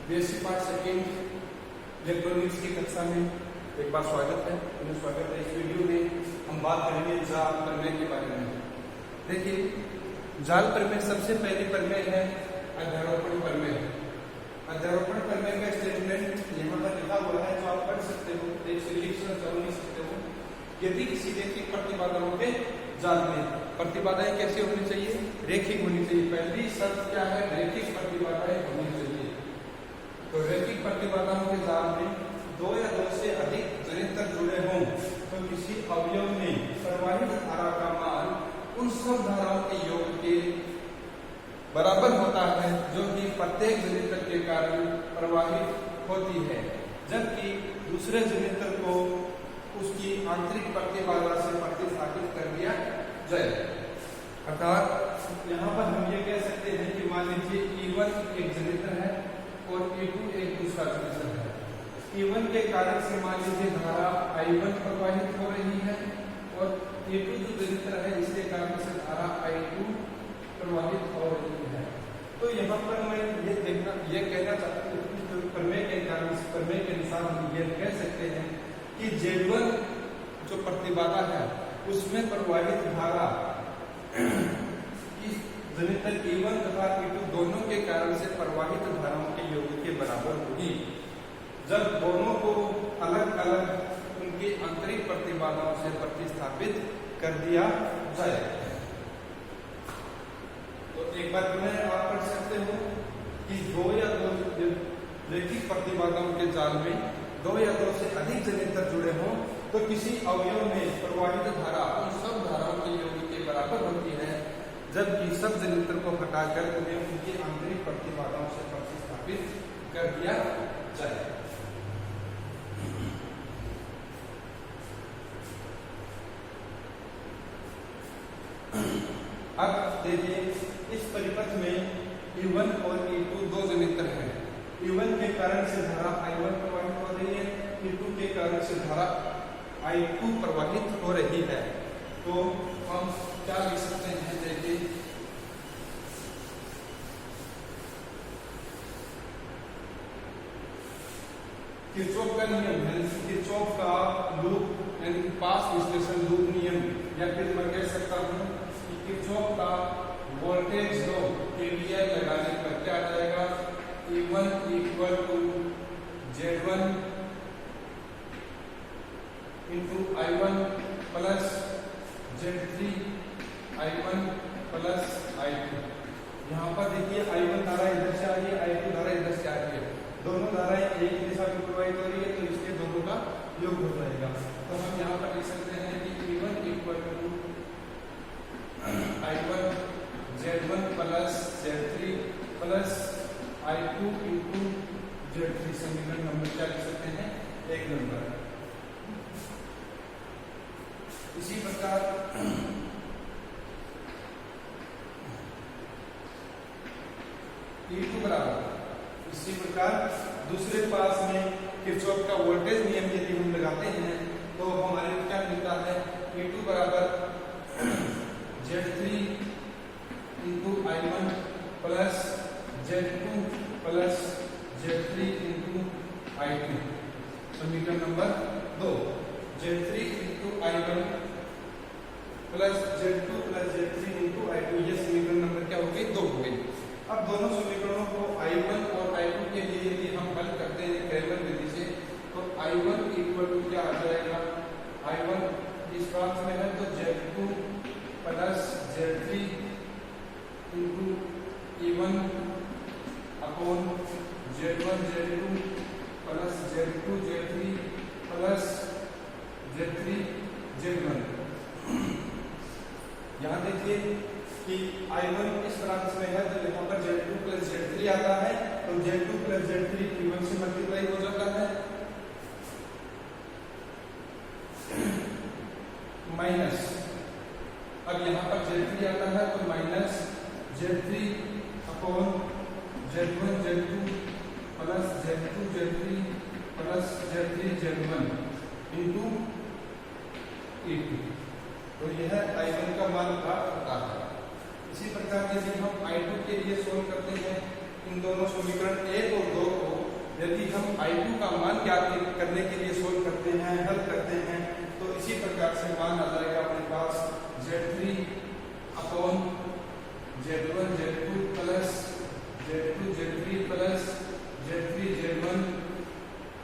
BSc part second electronics की कक्षा में एक बार स्वागत है। इस वीडियो में हम बात करेंगे जाल प्रमेय के बारे में। देखिए, जाल प्रमेय सबसे पहले प्रमेय है अध्यारोपण प्रमेय। अध्यारोपण प्रमेय का स्टेटमेंट यहाँ पर लिखा हुआ है, जो आप पढ़ सकते हो, लिख सकते हो। यदि किसी रैखिक प्रतिबाधाओं के जाल में प्रतिबाधाएं कैसे होनी चाहिए? रैखिक होनी चाहिए। पहली शर्त क्या है? रैखिक प्रतिबाधाएं होनी चाहिए। तो रैखिक प्रतिबाधाओं के जाल में दो या दो से अधिक जनित्र जुड़े हों तो किसी अवयव में प्रवाहित धारा का मान उन सब धाराओं के योग के बराबर होता है जो कि प्रत्येक जनित्र के कारण प्रवाहित होती है, जबकि दूसरे जनित्र को उसकी आंतरिक प्रतिबाधा से प्रतिस्थापित कर दिया जाए। अर्थात यहाँ पर हम ये कह सकते हैं कि मान लीजिए E1 एक जनित्र है और E2 एक दूसरा जनित्र है। E1 के कारण से मान लीजिए धारा I1 प्रवाहित हो रही है और E2 जो जनित्र है इसके कारण से धारा I2 प्रवाहित हो रही है। तो यहाँ पर मैं ये कहना चाहता हूँ कि प्रमेय के अनुसार हम ये कह सकते हैं कि Z1 जो प्रतिबाधा है उसमें प्रवाहित धारा इस जनित्र E1 तथा E2 दोनों के कारण से प्रवाहित धाराओं के योग के बराबर होगी, जब दोनों को अलग अलग उनकी आंतरिक प्रतिबाधाओं से प्रतिस्थापित कर दिया जाए। तो एक बार पुनः आप पढ़ सकते हो कि दो या दो रैखिक प्रतिबाधाओं के जाल में दो या दो से अधिक जनित्र जुड़े हों तो किसी अवयव में प्रवाहित धारा उन सब धाराओं के योग के बराबर होती है, जबकि सब जनित्र को हटाकर उन्हें उनकी आंतरिक प्रतिबाधाओं से प्रतिस्थापित कर दिया जाए। अब देखिए, इस परिपथ में E1 और E2 दो जनित्र हैं। E1 के कारण से धारा I1 प्रवाहित हो रही है, E2 के कारण से धारा I2 प्रवाहित हो रही है। तो हम क्या लिख सकते हैं? देखिए, किरचॉफ का नियम है, किरचॉफ का लूप यानी पास विश्लेषण लूप नियम, या फिर मैं कह सकता हूं कि किरचॉफ का वोल्टेज लॉ KVL लगाने पर क्या आ जाएगा? E1 equal to Z1 into I1 plus Z3 I1 plus I2। यहाँ पर देखिए I1 धारा इधर से आ रही है, I2 धारा इधर से आ रही है, दोनों धाराएं एक ही दिशा में प्रवाहित हो रही है, तो इसके दोनों का योग हो जाएगा। तो हम यहाँ पर लिख सकते हैं कि E1 equal to I1 Z1 plus Z3 plus I2 into Z3। समीकरण नंबर क्या लिख सकते हैं? 1 नंबर। इसी प्रकार E2 बराबर, इसी प्रकार दूसरे पास में किरचॉफ का वोल्टेज नियम यदि हम लगाते हैं तो हमारे क्या मिलता है? E2 बराबर Z3 into I1 plus Z2 plus Z3 into I2। समीकरण number 2, Z3 into I1 plus Z2 plus Z3 into I2। ये समीकरण नंबर क्या हो गई? 2 हो गई। अब दोनों समीकरणों को I1 और I2 के लिए यदि हम हल करते हैं क्रेमर विधि से, तो I1 इक्वल टू क्या आ जाएगा? I1 इस पास में है तो Z2 plus Z3 into E1 upon Z1 Z2 plus Z2 Z3 plus Z3 Z1। यहाँ देखिए कि I1 इस ब्रांच में है तो यहाँ पर Z2 प्लस Z3 आता है, तो Z2 प्लस Z3 E1 से मल्टीप्लाई हो जाता है, माइनस, अब यहाँ पर Z3 आता है तो minus Z3 upon Z1 Z2 plus Z2 Z3 plus Z3 Z1 into E2। तो यह I1 का मान प्राप्त होता है। इसी प्रकार यदि हम I2 के लिए सोल्व करते हैं इन दोनों समीकरण 1 और 2 को यदि हम I2 का मान ज्ञात करने के लिए सोल्व करते हैं, हल करते हैं, तो इसी प्रकार से मान आ जाएगा अपने पास Z3 upon Z1 Z2 plus Z2 Z3 plus Z3 Z1।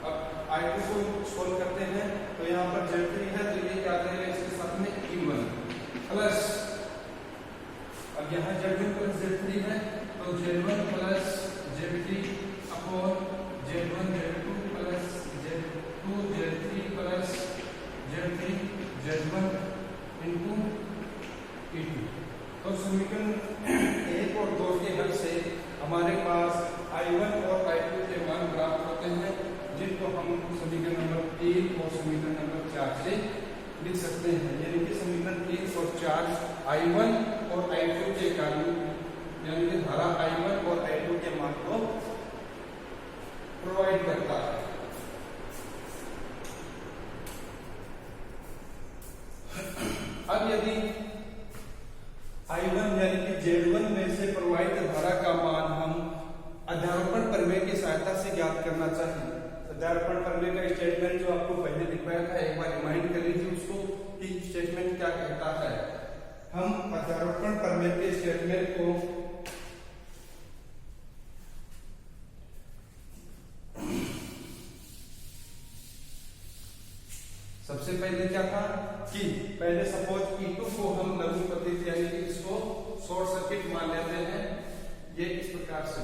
अब I2 को सोल्व करते हैं तो यहाँ पर Z3 है तो ये क्या देगा इसके साथ में E1 प्लस, अब यहाँ Z1 प्लस Z3 है तो Z1 plus Z3 upon Z1 Z2 plus Z2 Z3 plus Z3 Z1 into E2। तो समीकरण 1 और 2 के हल से हमारे पास I1 और I2 के मान प्राप्त होते हैं, जिनको हम समीकरण नंबर 3 और समीकरण नंबर 4 से लिख सकते हैं। यानी कि समीकरण 3 और 4 I1 और I2 के कारण, यानी कि धारा I1 और I2 के मान को प्रोवाइड करता है। अब यदि I1 यानी कि Z1 में से प्रवाहित धारा का मान हम अध्यारोपण प्रमेय की सहायता से ज्ञात करना चाहिए। अध्यारोपण प्रमेय का स्टेटमेंट जो आपको पहले दिखाया था, एक बार रिमाइंड कर लीजिए उसको कि स्टेटमेंट क्या कहता है। हम अध्यारोपण प्रमेय के स्टेटमेंट को सबसे पहले क्या था कि पहले सपोज E2 को हम लघु पतित यानी कि इसको शॉर्ट सर्किट मान लेते हैं, ये इस प्रकार से।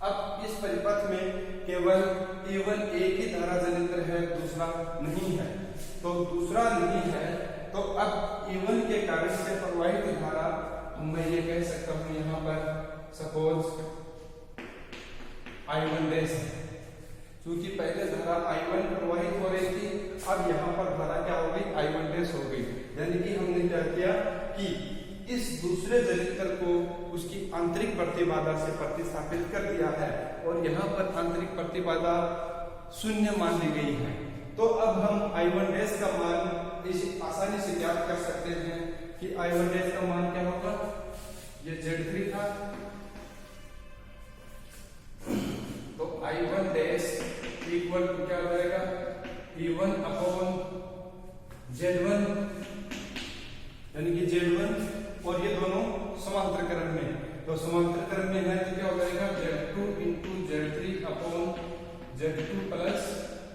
अब इस परिपथ में केवल E1 एक ही धारा जनित्र है, दूसरा नहीं है। तो दूसरा नहीं है तो अब E1 के कारण से प्रवाहित धारा मैं ये कह सकता हूं यहाँ पर सपोज I1 डैश है। क्योंकि पहले धारा I1 प्रवाहित हो रही थी, अब यहाँ पर धारा क्या हो गई I1 डैश हो गई। यानी कि हमने क्या किया कि इस दूसरे जनित्र को उसकी आंतरिक प्रतिबाधा से प्रतिस्थापित कर दिया है और यहाँ पर आंतरिक प्रतिबाधा 0 मान ली गई है। तो अब हम I1 डैश का मान इसे आसानी से ज्ञात कर सकते हैं कि I1 डैश का मान क्या होगा, ये Z3 था तो I1 डैश इक्वल टू क्या हो जाएगा E1 अपॉन Z1, यानी कि Z1 और ये दोनों समांतरकरण में, तो समांतरकरण में है तो क्या हो जाएगा Z2 into Z3 upon Z2 plus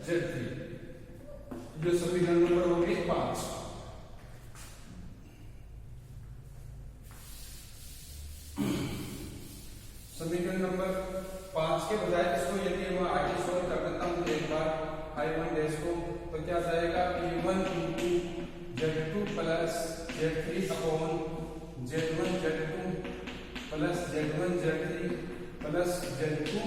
Z3, जो समीकरण नंबर हो गई 5। समीकरण नंबर 5 के बजाय इसको यदि हम आगे सोल्व कर देता हूं एक बार I1 डैश को, तो क्या जाएगा E1 into Z2 plus Z3 upon Z1 Z2 plus Z1 Z3 plus Z2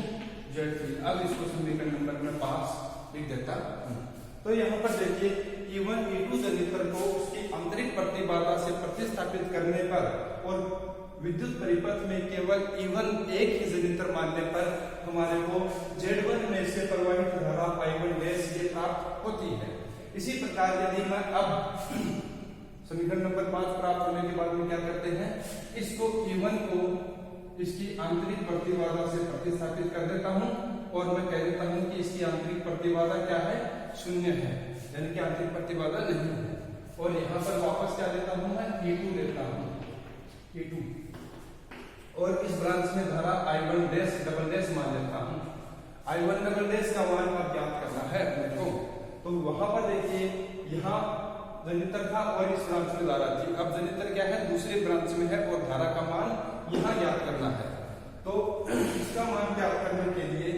Z3। अब इसको समीकरण नंबर में 5 लिख देता हूं। तो यहाँ पर देखिए E1 E2 जनित्र को उसकी आंतरिक प्रतिबाधा से प्रतिस्थापित करने पर और विद्युत परिपथ में केवल E1 एक ही जनित्र मानने पर हमारे को Z1 में से प्रवाहित धारा I1 डैश ये प्राप्त होती है। इसी प्रकार यदि मैं अब समीकरण नंबर 5 प्राप्त होने के बाद में क्या करते हैं, इसको E1 को इसकी आंतरिक प्रतिबाधा से प्रतिस्थापित कर देता हूं और मैं कह देता हूं कि इसकी आंतरिक प्रतिबाधा क्या है 0 है, यानी कि आंतरिक प्रतिबाधा नहीं है। और यहाँ पर वापस क्या देता हूं मैं E2 देता हूं E2 और इस ब्रांच में धारा I1 डैश डबल डैश मान लेता हूं। I1 डबल डैश का मान अब ज्ञात करना है अपने को। तो वहां पर देखिए यहाँ जनित्र था और इस ब्रांच में धारा थी। अब जनित्र क्या है दूसरे ब्रांच में है और धारा का मान यहाँ ज्ञात करना है। तो इसका मान ज्ञात करने के लिए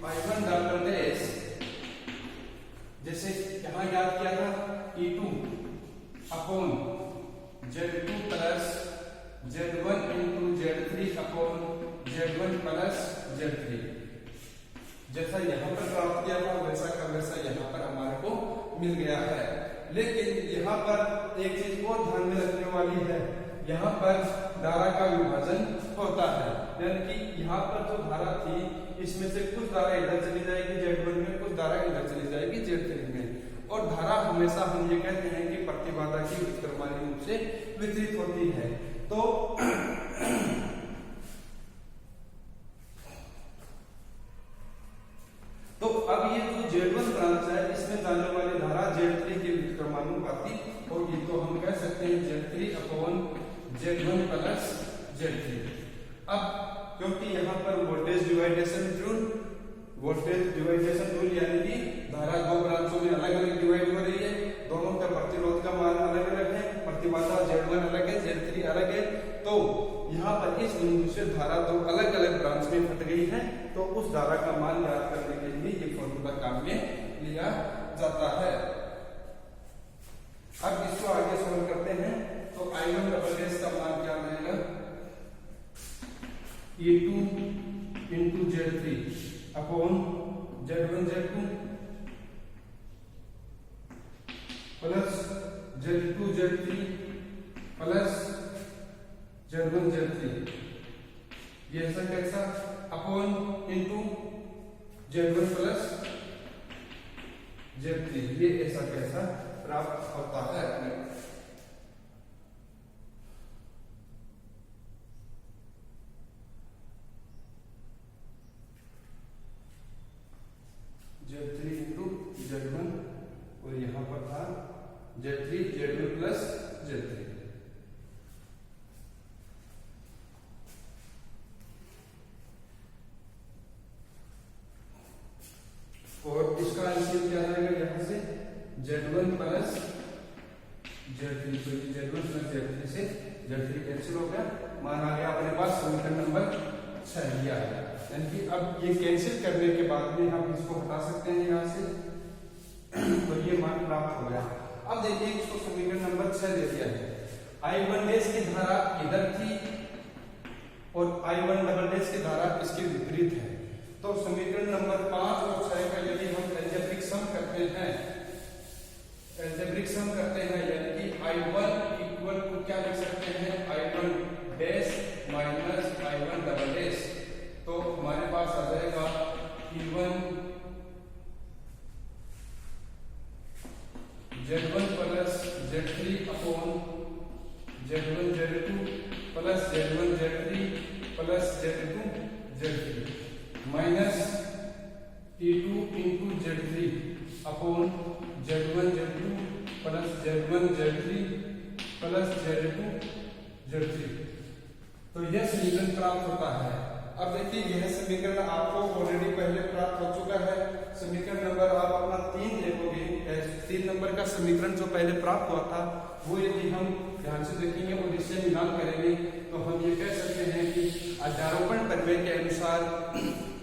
I1 डबल डैश जैसे यहाँ ज्ञात किया था E2 upon Z2 plus Z1 into Z3 upon Z1 plus Z3, जैसा यहाँ पर प्राप्त किया था वैसा का वैसा यहाँ पर हमारे को मिल गया है। लेकिन यहाँ पर एक चीज और ध्यान में रखने वाली है, यहाँ पर धारा का विभाजन होता है, यानी कि यहाँ पर जो धारा थी इसमें से कुछ धारा इधर चली जाएगी Z1 में, कुछ धारा इधर चली जाएगी Z3 में। और धारा हमेशा हम ये कहते हैं कि प्रतिबाधा की विक्रमानी रूप से वितरित होती है। तो Z3। अब क्योंकि यहाँ पर वोल्टेज डिवाइडेशन रूल यानी कि धारा दो ब्रांचों में अलग अलग डिवाइड हो रही है, दोनों का प्रतिरोध का मान अलग अलग है, प्रतिबाधा Z1 अलग है, Z3 अलग है, तो यहाँ पर इस बिंदु से धारा दो अलग अलग ब्रांच में फट गई है, तो उस धारा का मान ज्ञात करने के लिए ये फॉर्मूला काम में लिया जाता है। अब इसको आगे सॉल्व करते हैं, तो I1 डबल डैश का मान क्या रहेगा, E2 into Z3 upon Z1 Z2 plus Z2 Z3 plus Z1 Z3, ये ऐसा कैसा upon into Z1 plus Z3, ये ऐसा कैसा प्राप्त होता है। Z3 इंटू Z1 और यहां पर था Z3 Z1 प्लस Z3। और इसका एलसीएम क्या रहेगा, यहां से Z1 प्लस Z3, तो Z1 प्लस Z3 से Z3 कैंसिल हो गया, मान आ गया अपने पास समीकरण नंबर 6 लिया है। यानी कि अब ये कैंसिल करने के बाद में हम इसको हटा सकते हैं यहाँ से, तो ये मान प्राप्त हो गया। अब देखिए इसको समीकरण नंबर 6 दे दिया है, I1 डैश की धारा इधर थी और I1 डबल डैश की धारा इसके विपरीत है, तो समीकरण नंबर 5 और 6 का यदि हम एल्जेब्रिक सम करते हैं, यानी कि I1 इक्वल टू क्या लिख सकते हैं, I1 dash minus I1 double dash, तो हमारे पास आ जाएगा E1 Z1 plus Z3 upon Z1 Z2 plus Z1 Z3 plus Z2 Z3 minus E2 into Z3 upon Z1 Z2 plus Z1 Z3 plus Z2 Z3, तो यह समीकरण प्राप्त होता है। अब देखिए यह समीकरण आपको ऑलरेडी पहले प्राप्त हो चुका है, समीकरण नंबर आप अपना 3 देखोगे, 3 नंबर का समीकरण जो पहले प्राप्त हुआ था वो यदि हम ध्यान से देखेंगे और इससे मिलान करेंगे तो हम ये कह सकते हैं कि अध्यारोपण प्रमेय के अनुसार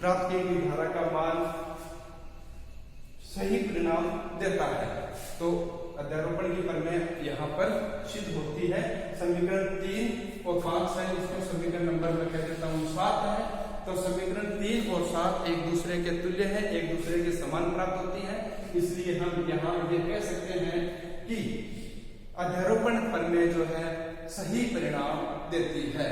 प्राप्त की गई धारा का मान सही परिणाम देता है। तो अध्यारोपण की प्रमेय यहाँ पर सिद्ध होती है। समीकरण 3 और 5 है, इसको समीकरण नंबर में कह देता हूँ 7 है, तो समीकरण 3 और 7 एक दूसरे के तुल्य है, एक दूसरे के समान प्राप्त होती है, इसलिए हम यहाँ ये कह सकते हैं कि अध्यारोपण प्रमेय जो है सही परिणाम देती है।